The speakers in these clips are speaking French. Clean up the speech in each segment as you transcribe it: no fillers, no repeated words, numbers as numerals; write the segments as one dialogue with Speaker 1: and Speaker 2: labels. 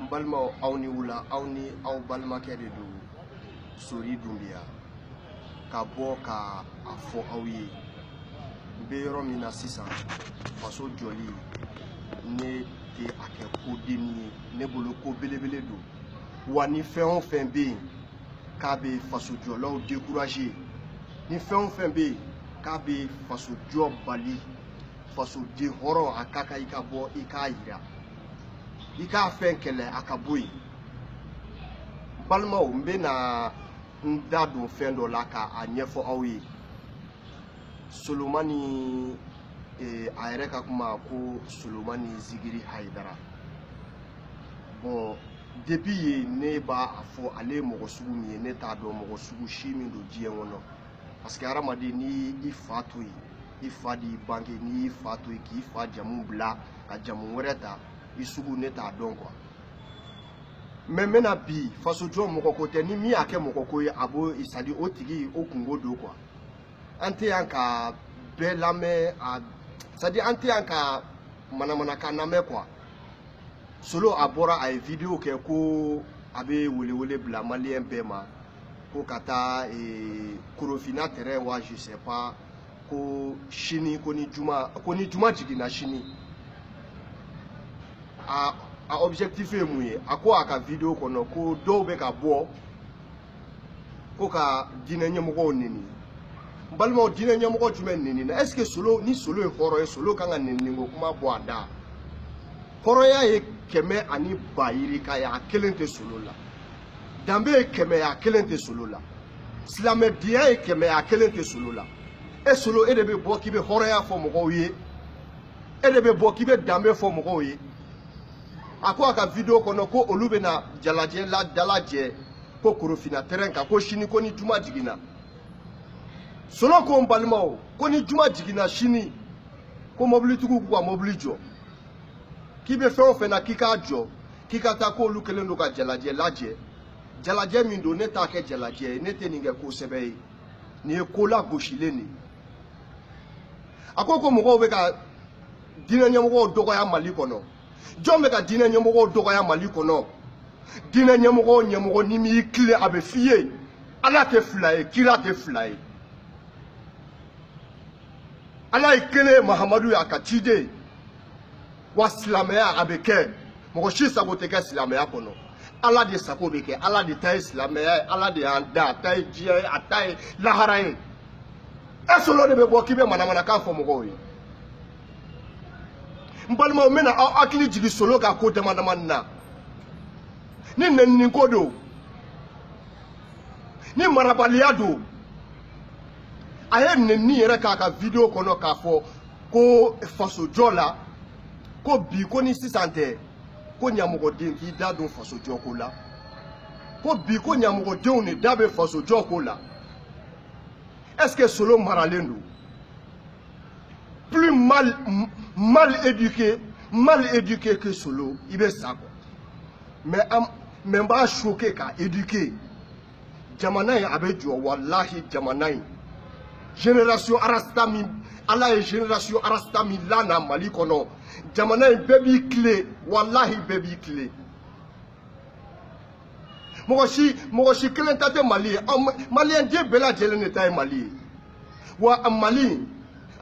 Speaker 1: balma awni wula awni aw balma kede do sori dumbia ka bo ka afo awye be yoro mina sisan faso joli ne te ake ko deni ne bolo ko belebele do wani fɛn o fɛn be ka be faso jolaw décourager ni fɛn o fɛn be ka be faso jɔ bali faso de horo akaka ikabo ikayira ika fɛn kɛlɛ akaboyi balmaw mbe na nda don fɛn dɔ la ka a ɲɛfɔ aw ye Solomani a yɛrɛ ka kuma ko Solomani Zigiri Haidara bon depuis ye ne b'a fɔ ale mɔgɔ sugu min ye ne t'a dɔn mɔgɔ sugu si min don diɲɛ kɔnɔ parce que hadamaden ni i fa to yen i fa di banque ni i fa to yen k'i fa jamu bila ka jamu wɛrɛ ta i sugu ne t'a dɔn quoi mais mena bi faso jɔ mɔgɔ ko tɛ ni min y'a kɛ mɔgɔ ko ye a bo c'est à dire o tigi o kungo do quoi an tɛ yan ka bɛɛ lamɛn c'est à dire an tɛ yan ka manamanakan lamɛn quoi Solo a bɔra a ye vidéo kɛ ko a bɛ welewele bila malien bɛɛ ma ko ka taa Korofina terrain wa je sais pas ko sini ko ni juma jiginna sini a objectif ye mun ye a ko a ka vidéo kɔnɔ ko dɔw bɛ ka bɔ ko ka diinɛ ɲɛmɔgɔw neni balimaw diinɛ ɲɛmɔgɔ jumɛn neni na est ce que Solo ni Solo ye hɔrɔn ye Solo kan ka neni ko kuma bɔ a da hɔrɔnya ye kɛmɛ ani ba yirika ye a kelen tɛ Solo la danbe ye kɛmɛ a kelen tɛ Solo la silamɛdenya ye kɛmɛ a kelen tɛ Solo la e Solo e de bɛ bɔ k'i bɛ hɔrɔnya fɔ mɔgɔw ye e de bɛ bɔ k'i bɛ danbe fɔ mɔgɔw ye a ko a ka vidéo kɔnɔ ko olu bɛ na jalajɛ la dalajɛ ko Korofina terrain kan ko sini ko ni juma jiginna Solo ko n balimaw ko ni juma jiginna sini ko mobilitigiw k'u ka mobili jɔ k'i bɛ fɛn o fɛn na k'i k'a jɔ k'i ka taa k'olu kelen don ka jalajɛ lajɛ jalajɛ min don ne t'a kɛ jalajɛ ye ne tɛ nin kɛ kosɛbɛ ye nin ye ko lagosilen de a ko mɔgɔw bɛ ka diinɛ ɲɛmɔgɔw dɔgɔya Mali kɔnɔ jɔn bɛ ka diinɛ ɲɛmɔgɔw dɔgɔya Mali kɔnɔ diinɛ ɲɛmɔgɔ ni m'i tilen a bɛ f'i ye Ala tɛ fila ye kira tɛ fila ye Ala ye kelen Mahamadu ye a ka ciden wa silamɛya a bɛ kɛ mɔgɔ si sago tɛ kɛ silamɛya kɔnɔ Ala de sago bɛ kɛ Ala de ta ye silamɛya ye Ala de y'an da a ta ye diɲɛ ye a ta ye lahara ye e Solo de bɛ bɔ k'i bɛ manamanakan fɔ mɔgɔw ye n balimaw n bɛna aw hakili jigin Solo ka ko dama dama na ni nɛnini ko don ni marabaliya don a ye nɛnini yɛrɛ k'a ka vidéo kɔnɔ k'a fɔ ko faso jɔ la ko bi ko ni sisan tɛ ko ɲamɔgɔden k'i da don faso jɔ ko la ko bi ko ɲamɔgɔdenw de da bɛ faso jɔ ko la est-ce que Solo maralen don plus mal éduqué que Solo i bɛ sa quoi mais n b'a choqué ka éduqué jamana in a bɛ jɔ walahi jamana in génération arasta min Ala ye génération arasta min lana Mali kɔnɔ jamana in bɛɛ b'i tile walahi bɛɛ b'i tile mɔgɔ si kelen ta tɛ Mali ye maliyɛn den bɛɛ lajɛlen de ta ye Mali ye wa Mali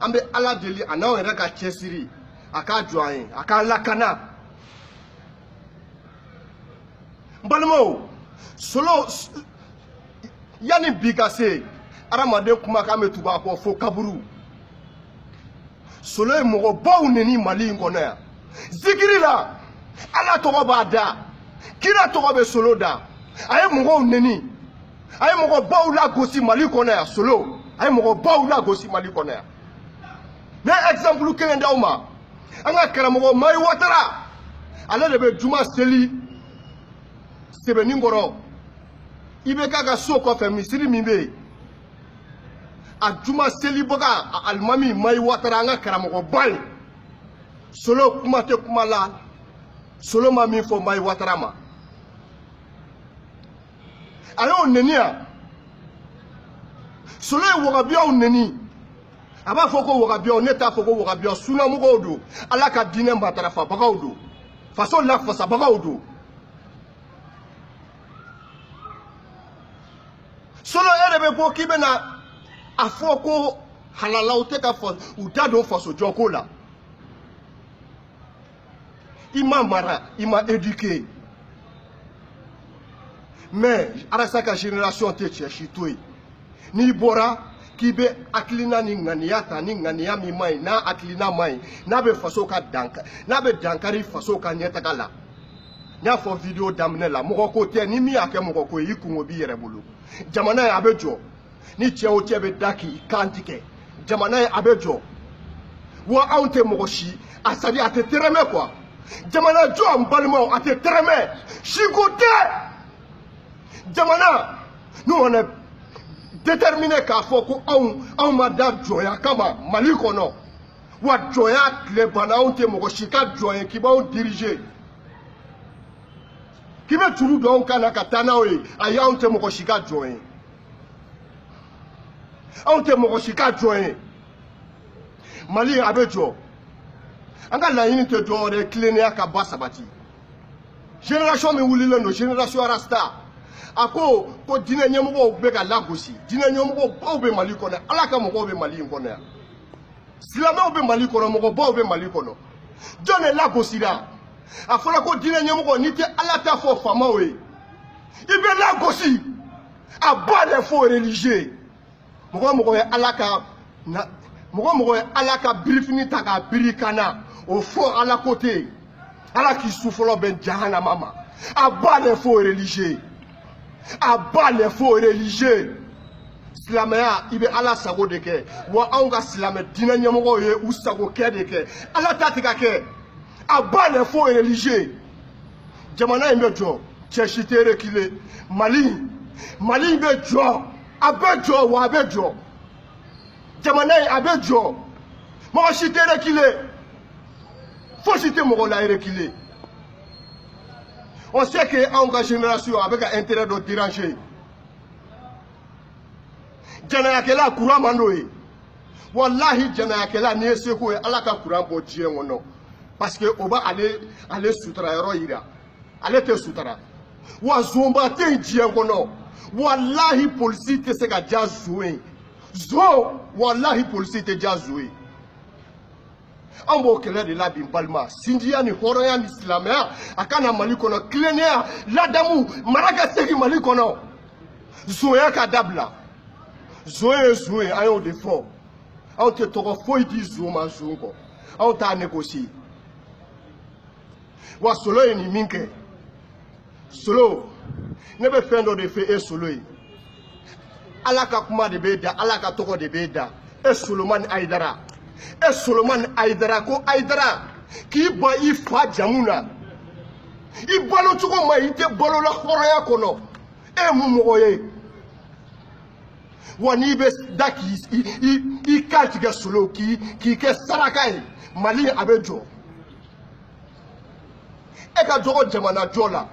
Speaker 1: an bɛ Ala deli a n'anw yɛrɛ ka cɛsiri a k'a jɔ an ye a k'a lakana n balimaw Solo yanni bi ka se adamaden kumakan bɛ tugu a kɔ fo kaburu Solo ye mɔgɔbaw neni Mali in kɔnɔ yan zikiri la Ala tɔgɔ b'a da kira tɔgɔ bɛ Solo da a ye mɔgɔw neni a ye mɔgɔbaw lagosi Mali kɔnɔ yan Solo a ye mɔgɔbaw lagosi Mali kɔnɔ yan ne exemple kelen d'aw ma an ka karamɔgɔ Mayi Watara ale de bɛ juma seli sɛbɛnni kɔrɔ i bɛ k'a ka so kɔfɛ misiri min bɛ yen a juma selibaga a alimami Mayi Watara an ka karamɔgɔba ye Solo kuma tɛ kuma la Solo ma min fɔ Mayi Watara ma a y'o neni yan Solo ye wagabiyaw neni a b'a fɔ ko wagabiyaw ne t'a fɔ ko wagabiyaw sunamɔgɔw don Ala ka diinɛ matarafabagaw don faso lafasabagaw don solo ere be bo ki be na afoko halala o te ka fo u da do fo so joko la ima mara ima éduqué mais arasaka génération te cherche toi ni bora kibe aklina ni nganiata ni ngania mi mai na aklina mai na be faso ka danka na be dankari faso ka nyeta kala nya fo video damne la moko ko te ni mi ake moko ko yikungo bi yere bulu jamana ya abejo ni che o che be daki kantike jamana ya abejo wa aunte moko shi asadi ate tereme quoi jamana jo mbalmo ate tereme shigote jamana nous on est déterminé k'a fɔ ko anw ma da jɔnya kama Mali kɔnɔ wa jɔnya tile banna anw tɛ mɔgɔ si ka jɔn k'i b'anw diriger k'i bɛ juru don anw kan na ka taa n'aw ye ayi anw tɛ mɔgɔ si ka jɔn ye anw tɛ mɔgɔ si ka jɔn ye Mali a bɛ jɔ an ka laɲini tɛ dɔwɛrɛ ye tilennenya ka ba sabati génération min wulilen don génération Rasta a ko diinɛ ɲɛmɔgɔw bɛ ka lagosi diinɛ ɲɛmɔgɔ baw bɛ Mali kɔnɔ Ala ka mɔgɔw bɛ Mali in kɔnɔ yan silamɛw bɛ Mali kɔnɔ mɔgɔ baw bɛ Mali kɔnɔ jɔn de lagosira a fɔra ko diinɛ ɲɛmɔgɔ n'i tɛ Ala ta fɔ faamaw ye i bɛ lagosi a ba de fɔ religieux mɔgɔ ye Ala ka birifini ta k'a biri kan na o fɔ Ala ko tɛ yen Ala k'i su fɔlɔ bɛn jahanama ma a ba de fɔ religieux a ba les faux religieux silamɛya i bɛ Ala sago de kɛ wa anw ka silamɛ diinɛ ɲɛmɔgɔw ye u sago kɛ de kɛ Ala ta tɛ ka kɛ a ba les faux religieux jamana in bɛ jɔ cɛ si tɛ reculer Mali in bɛ jɔ a bɛ jɔ wa a bɛ jɔ jamana in a bɛ jɔ mɔgɔ si tɛ reculer fosi tɛ mɔgɔ la reculer. On sait que en génération avec un intérêt de déranger. Janayakela courant mandoé. Wallahi janayakela ni seko e ala ka courant bo die wono. Parce que oba aller sutra ro ira. Ale te sutra. Wa zomba te die wono. Wallahi police te se ka jazoué. Zo wallahi police te jazoué. Ambo kele de la bimbalma sindiya ni horoya ni silamɛya akana Mali kɔnɔ kilennenya ladamu maraka segi Mali kɔnɔ zoya ka dabila zoye an y'o de fɔ anw tɛ tɔgɔ foyi di zo ma zo kɔ anw t'a négocier wa solo ye nin min kɛ solo ne bɛ fɛn dɔ de fɛ e solo ye Ala ka kuma de b'e da Ala ka tɔgɔ de b'e da e Solomani Aidara e Solomani Aidara ko Aidara k'i ba i fa jamu na i balo cogo ma i tɛ balo la hɔrɔnya kɔnɔ e mun mɔgɔ ye wa n'i bɛ da k'i kan tigɛ solo k'i kɛ saraka ye Mali a bɛ jɔ e ka dɔgɔ jamana jɔ la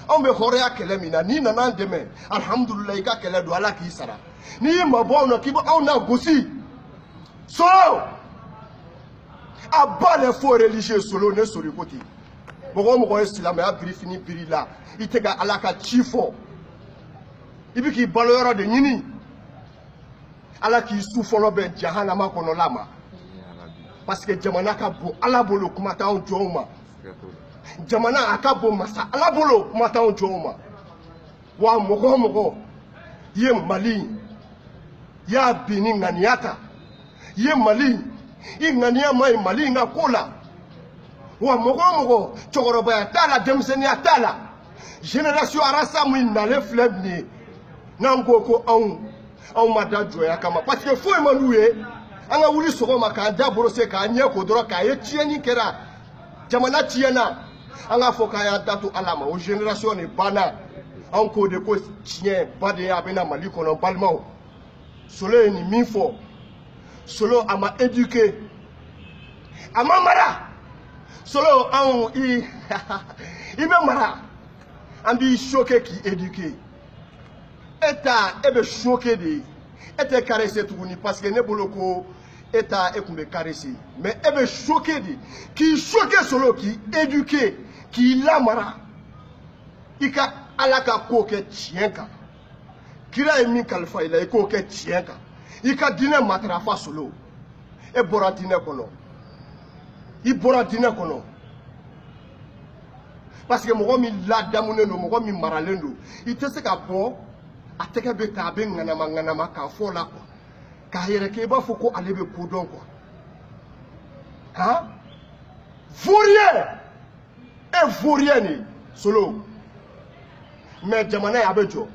Speaker 1: anw bɛ hɔrɔnya kɛlɛ min na n'i nana an dɛmɛ alhamdulilayi i ka kɛlɛ don Ala k'i sara n'i y'i mabɔ anw na k'i bɛ anw na gosi solo a ba les faux religieux solo ne sori ko ten mɔgɔ ye silamɛya birifini biri la i tɛ ka Ala ka ci fɔ i bɛ k'i balo yɔrɔ de ɲini Ala k'i su fɔlɔ bɛn jahanama kɔnɔla ma parce que jamana ka bon Ala bolo kuma t'anw jɔnw ma jamana a ka bon masa Ala bolo kuma t'anw jɔnw ma wa mɔgɔ ye Mali y'a bin ni ŋaniya ta ye Mali i ŋaniya ma ɲi Mali in ka ko la wa mɔgɔ cɛkɔrɔbaya t'a la denmisɛnniya t'a la génération Rasta min nalen filɛ nin ye n'an ko anw ma da jɔnya kama parce que foyi man d'u ye an ka wuli sɔgɔma k'an da borose k'an ɲɛ ko dɔrɔn k'a ye tiɲɛni kɛra jamana tiɲɛna an k'a fɔ k'an y'an da to Ala ma o génération de banna anw k'o de ko tiɲɛ ba de ye a bɛna Mali kɔnɔ balimaw solo ye nin min fɔ solo a ma éduqué a ma mara solo anw i bɛ mara an b'i choqué k'i éduqué e bɛ choqué de e tɛ caressé tuguni parce que ne bolo ko e kun bɛ caressé mais e bɛ choqué de k'i choqué solo k'i éduqué k'i lamara i ka Ala ka ko kɛ tiɲɛ kan kira ye min kalifa ila i k'o kɛ tiɲɛ kan i ka diinɛ matarafa Solo e bɔra diinɛ kɔnɔ i bɔra diinɛ kɔnɔ parce que mɔgɔ min ladamunen don mɔgɔ min maralen don i tɛ se ka bɔ a tɛgɛ bɛ ta a bɛ ŋanama k'a fɔ la quoi k'a yɛrɛ kɛ i b'a fɔ ko ale bɛ ko dɔn quoi hein vaurien e vaurien ni Solo mais jamana ye a bɛ jɔ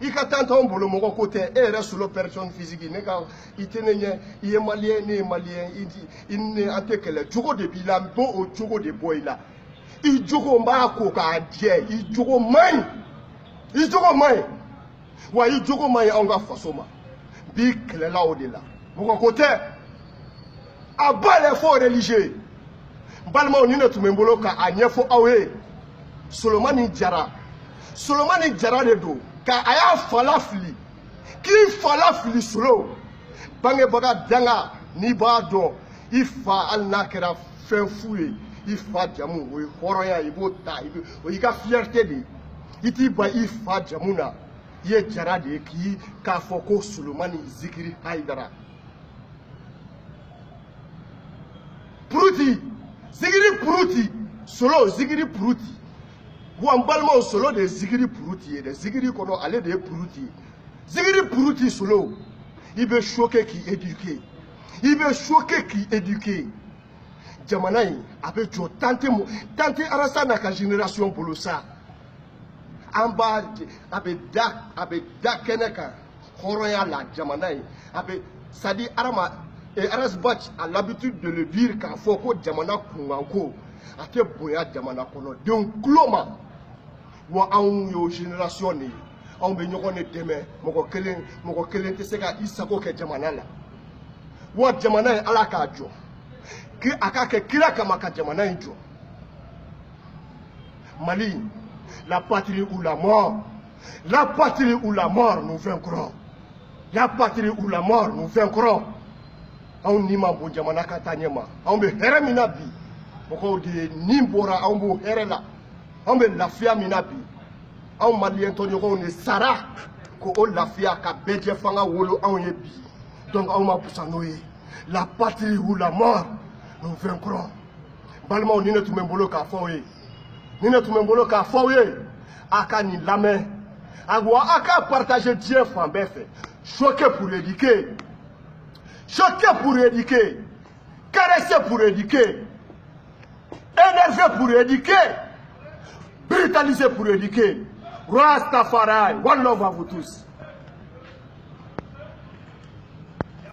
Speaker 1: i ka taa t'anw bolo mɔgɔ ko tɛ e yɛrɛ Solo personne physique ne ka i tɛ ne ɲɛ i ye maliyɛn ne ye maliyɛn i ni an tɛ kɛlɛ jogo de b'i la n b'o o jogo de bɔ i la i jogo n b'a ko k'a jɛ i jogo man ɲi i jogo man ɲi wa i jogo man ɲi anw ka faso ma bi kɛlɛla o de la mɔgɔ ko tɛ a ba yɛrɛ fɔ religieux n balimaw ni ne tun bɛ n bolo k'a ɲɛfɔ aw ye Solomani Jara de don ka a y'a fala fili k'i fala fili Solo bangebaga danga n'i b'a dɔn i fa hali n'a kɛra fɛn fu ye i fa jamu o ye hɔrɔnya i b'o ta o y'i ka fierté de ye i t'i ban i fa jamu na i ye Jara de ye k'a fɔ ko Solomani Zikiri Hayidara Puruti Zikiri Puruti Solo Zikiri Puruti wa n balimaw Solo de ye Zikiri Puruti ye dɛ Zikiri kɔnɔ ale de ye Puruti ye Zikiri Puruti Solo i bɛ choquer k'i éduquer i bɛ choquer k'i éduquer jamana in a bɛ jɔ tante Alassane n'a ka génération bolo sa an b'a a bɛ da kɛnɛ kan hɔrɔnya la jamana in a bɛ c'est à dire Arasbach a l'habitude de le dire k'a fɔ ko jamana kunkanko a tɛ bonya jamana kɔnɔdenw tulo ma wa anw y'o génération de ye anw bɛ ɲɔgɔn de dɛmɛ mɔgɔ kelen tɛ se ka i sago kɛ jamana la wa jamana in Ala k'a jɔ a k'a kɛ kira kama ka jamana in jɔ Mali la patrie ou la mort nous vaincrons la patrie ou la mort nous vaincrons anw ni ma bon jamana ka taa ɲɛ ma anw bɛ hɛrɛ min na bi mɔgɔw de ye ni bɔra anw b'o hɛrɛ la anw bɛ lafiya min na bi anw maliyɛn tɔɲɔgɔnw de sara k'o lafiya ka bɛɛ jɛ fanga wolo anw ye bi donc anw ma busa n'o ye la patrie ou la mort nous vaincrons balimaw ni ne tun bɛ n bolo k'a fɔ aw ye a ka nin lamɛn wa a ka partager diɲɛ fan bɛɛ fɛ choquer pour éduquer caresser pour éduquer énerver pour éduquer brutaliser pour éduquer Rastafari one love à vous tous.